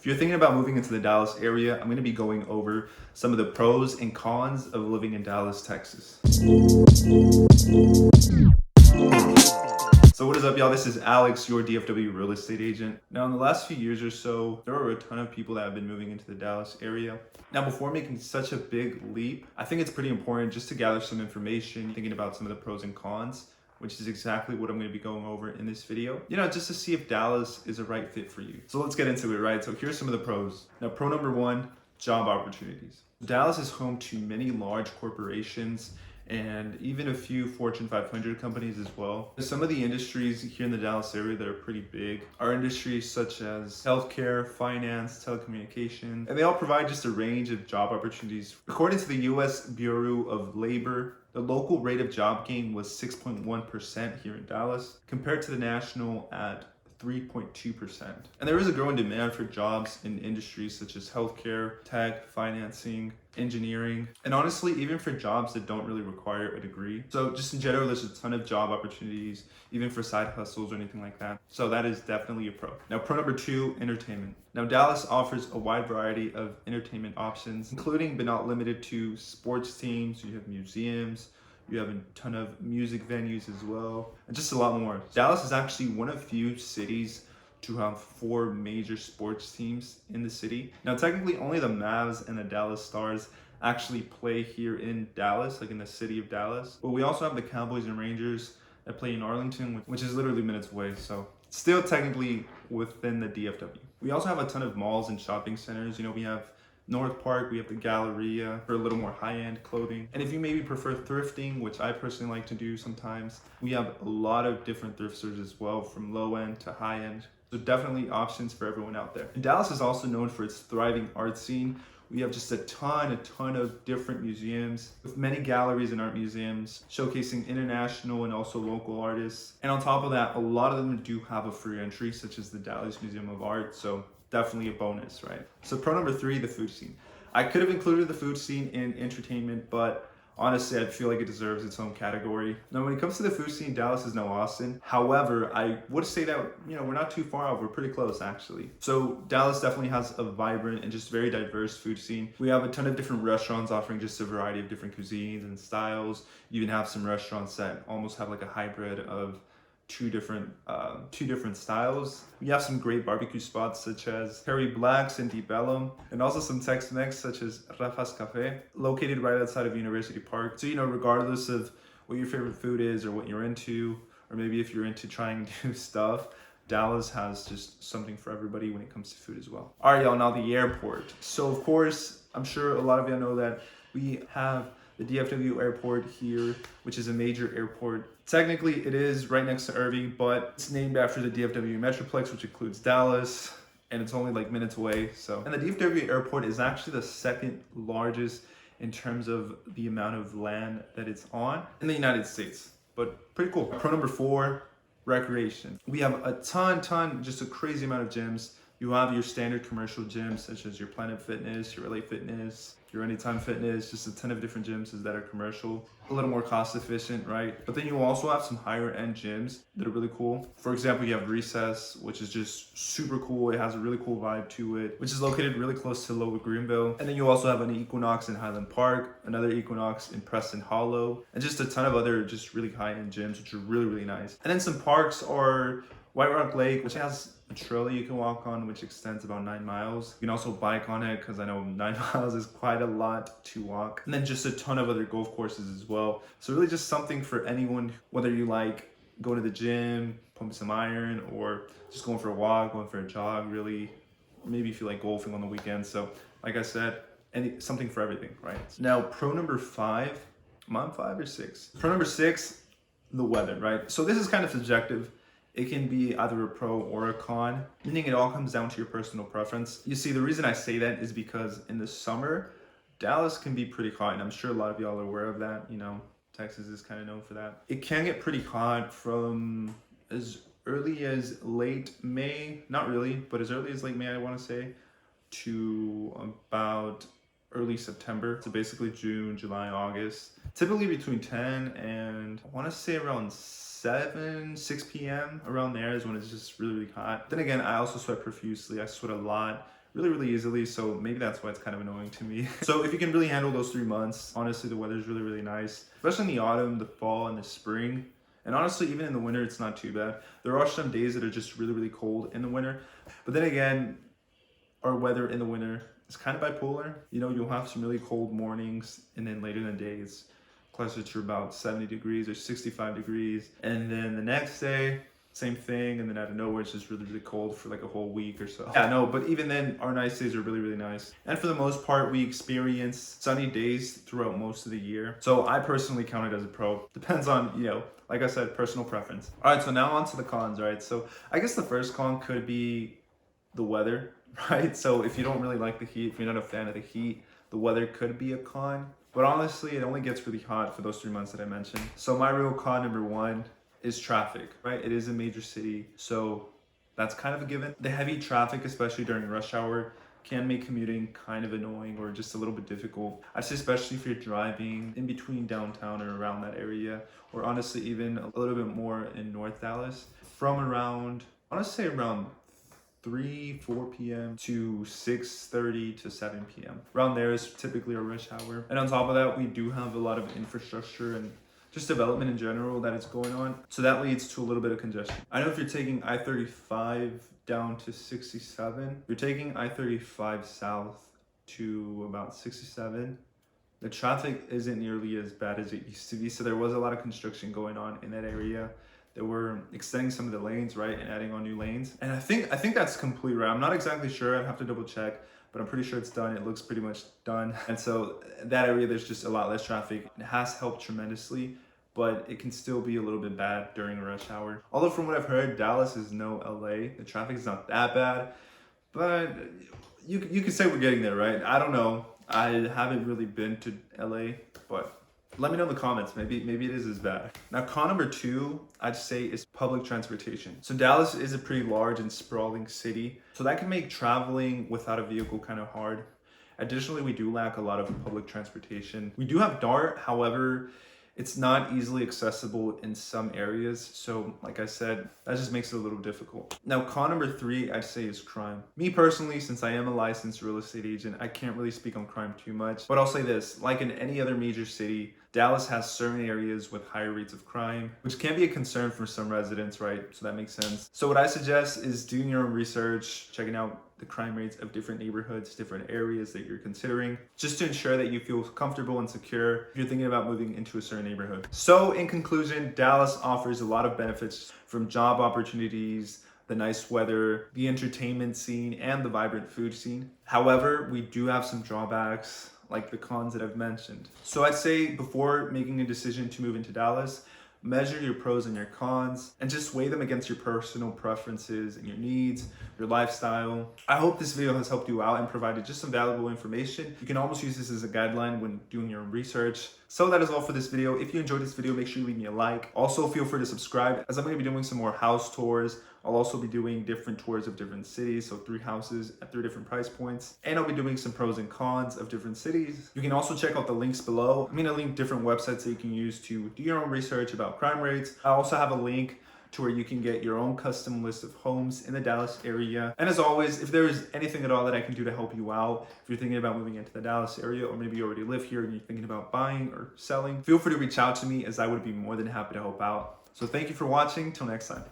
you're thinking about moving into the Dallas area, I'm going to be going over some of the pros and cons of living in Dallas, Texas. So what is up, y'all? This is Alex, your DFW real estate agent. Now, in the last few years or so, there are a ton of people that have been moving into the Dallas area. Now, before making such a big leap, I think it's pretty important just to gather some information, thinking about some of the pros and cons, which is exactly what I'm going to be going over in this video. Just to see if Dallas is a right fit for you. So let's get into it, right? So here's some of the pros. Now, pro number one, job opportunities. Dallas is home to many large corporations and even a few Fortune 500 companies as well. Some of the industries here in the Dallas area that are pretty big are industries such as healthcare, finance, telecommunications, and they all provide just a range of job opportunities. According to the US Bureau of Labor, the local rate of job gain was 6.1% here in Dallas, compared to the national at 3.2%. And there is a growing demand for jobs in industries such as healthcare, tech, financing, engineering, and honestly, even for jobs that don't really require a degree. So just in general, there's a ton of job opportunities, even for side hustles or anything like that. So that is definitely a pro. Now, pro number two, entertainment. Now, Dallas offers a wide variety of entertainment options, including but not limited to sports teams. You have museums, you have a ton of music venues as well, and just a lot more. Dallas is actually one of few cities to have 4 major sports teams in the city. Now, technically, only the Mavs and the Dallas Stars actually play here in Dallas, like in the city of Dallas. But we also have the Cowboys and Rangers that play in Arlington, which is literally minutes away. So still technically within the DFW. We also have a ton of malls and shopping centers. We have North Park, we have the Galleria for a little more high-end clothing. And if you maybe prefer thrifting, which I personally like to do sometimes, we have a lot of different thrift stores as well, from low-end to high-end. So definitely options for everyone out there. And Dallas is also known for its thriving art scene. We have just a ton of different museums with many galleries and art museums showcasing international and also local artists. And on top of that, a lot of them do have a free entry, such as the Dallas Museum of Art. So definitely a bonus, right? So pro number three, the food scene. I could have included the food scene in entertainment, but honestly, I feel like it deserves its own category. Now, when it comes to the food scene, Dallas is no Austin. However, I would say that, we're not too far off. We're pretty close, actually. So Dallas definitely has a vibrant and just very diverse food scene. We have a ton of different restaurants offering just a variety of different cuisines and styles. You even have some restaurants that almost have like a hybrid of two different styles. We have some great barbecue spots such as Perry Black's and Deep Ellum, and also some Tex-Mex such as Rafa's Cafe, located right outside of University Park. So regardless of what your favorite food is or what you're into, or maybe if you're into trying new stuff, Dallas has just something for everybody when it comes to food as well. All right, y'all, now the airport. So of course, I'm sure a lot of y'all know that we have the DFW airport here, which is a major airport. Technically, it is right next to Irving, but it's named after the DFW Metroplex, which includes Dallas, and it's only like minutes away. And the DFW airport is actually the second largest in terms of the amount of land that it's on in the United States, but pretty cool. Pro number four, recreation. We have a ton, just a crazy amount of gyms. You have your standard commercial gyms, such as your Planet Fitness, your LA Fitness, your Anytime Fitness, just a ton of different gyms that are commercial, a little more cost efficient, right? But then you also have some higher end gyms that are really cool. For example, you have Recess, which is just super cool. It has a really cool vibe to it, which is located really close to Lower Greenville. And then you also have an Equinox in Highland Park, another Equinox in Preston Hollow, and just a ton of other just really high end gyms, which are really nice. And then some parks are White Rock Lake, which has a trail that you can walk on, which extends about 9 miles. You can also bike on it, because I know 9 miles is quite a lot to walk. And then just a ton of other golf courses as well. So really just something for anyone, whether you like going to the gym, pumping some iron, or just going for a walk, going for a jog, really. Or maybe if you like golfing on the weekends. So like I said, something for everything, right? Now, pro number five, am I on 5 or 6? Pro number 6, the weather, right? So this is kind of subjective. It can be either a pro or a con, meaning it all comes down to your personal preference. You see, the reason I say that is because in the summer, Dallas can be pretty hot, and I'm sure a lot of y'all are aware of that. Texas is kind of known for that. It can get pretty hot from as early as late May, not really, but as early as late May, I want to say, to about early September. So basically June, July, August. Typically between 10 and I want to say around 6 p.m. around there is when it's just really hot. Then again, I also sweat profusely. I sweat a lot, really easily. So maybe that's why it's kind of annoying to me. So if you can really handle those 3 months, honestly, the weather's really nice, especially in the autumn, the fall, and the spring. And honestly, even in the winter, it's not too bad. There are some days that are just really cold in the winter. But then again, our weather in the winter is kind of bipolar. You know, you'll have some really cold mornings, and then later in the day, it's closer to about 70 degrees or 65 degrees. And then the next day, same thing. And then out of nowhere, it's just really cold for like a whole week or so. Yeah, no, but even then, our nice days are really nice. And for the most part, we experience sunny days throughout most of the year. So I personally count it as a pro. Depends on, you know, like I said, personal preference. All right, so now on to the cons, right? So I guess the first con could be the weather, right? So if you don't really like the heat, if you're not a fan of the heat, the weather could be a con. But honestly, it only gets really hot for those 3 months that I mentioned. So my real con number 1 is traffic, right? It is a major city, so that's kind of a given. The heavy traffic, especially during rush hour, can make commuting kind of annoying or just a little bit difficult. I'd say especially if you're driving in between downtown or around that area, or honestly even a little bit more in North Dallas, from around, I want to say around 4 p.m. to 6:30 to 7 p.m. Around there is typically a rush hour. And on top of that, we do have a lot of infrastructure and just development in general that is going on. So that leads to a little bit of congestion. I know if you're taking I-35 down to 67, you're taking I-35 south to about 67, the traffic isn't nearly as bad as it used to be. So there was a lot of construction going on in that area. They were extending some of the lanes, right, and adding on new lanes. And I think that's completely right. I'm not exactly sure. I'd have to double check, but I'm pretty sure it's done. It looks pretty much done. And so that area, there's just a lot less traffic. It has helped tremendously, but it can still be a little bit bad during rush hour. Although from what I've heard, Dallas is no LA. The traffic is not that bad, but you could say we're getting there, right? I don't know. I haven't really been to LA, but let me know in the comments. Maybe it is as bad. Now, con number 2, I'd say, is public transportation. So Dallas is a pretty large and sprawling city, so that can make traveling without a vehicle kind of hard. Additionally, we do lack a lot of public transportation. We do have DART, however, it's not easily accessible in some areas. So like I said, that just makes it a little difficult. Now, con number 3, I'd say, is crime. Me personally, since I am a licensed real estate agent, I can't really speak on crime too much, but I'll say this, like in any other major city, Dallas has certain areas with higher rates of crime, which can be a concern for some residents, right? So that makes sense. So what I suggest is doing your own research, checking out the crime rates of different neighborhoods, different areas that you're considering, just to ensure that you feel comfortable and secure if you're thinking about moving into a certain neighborhood. So in conclusion, Dallas offers a lot of benefits, from job opportunities, the nice weather, the entertainment scene, and the vibrant food scene. However, we do have some drawbacks, like the cons that I've mentioned. So I'd say before making a decision to move into Dallas, measure your pros and your cons and just weigh them against your personal preferences and your needs, your lifestyle. I hope this video has helped you out and provided just some valuable information. You can almost use this as a guideline when doing your own research. So that is all for this video. If you enjoyed this video, make sure you leave me a like. Also, feel free to subscribe, as I'm going to be doing some more house tours. I'll also be doing different tours of different cities, so 3 houses at 3 different price points. And I'll be doing some pros and cons of different cities. You can also check out the links below. I'm going to link different websites that you can use to do your own research about crime rates. I also have a link to where you can get your own custom list of homes in the Dallas area. And as always, if there is anything at all that I can do to help you out, if you're thinking about moving into the Dallas area, or maybe you already live here and you're thinking about buying or selling, feel free to reach out to me, as I would be more than happy to help out. So thank you for watching. Till next time.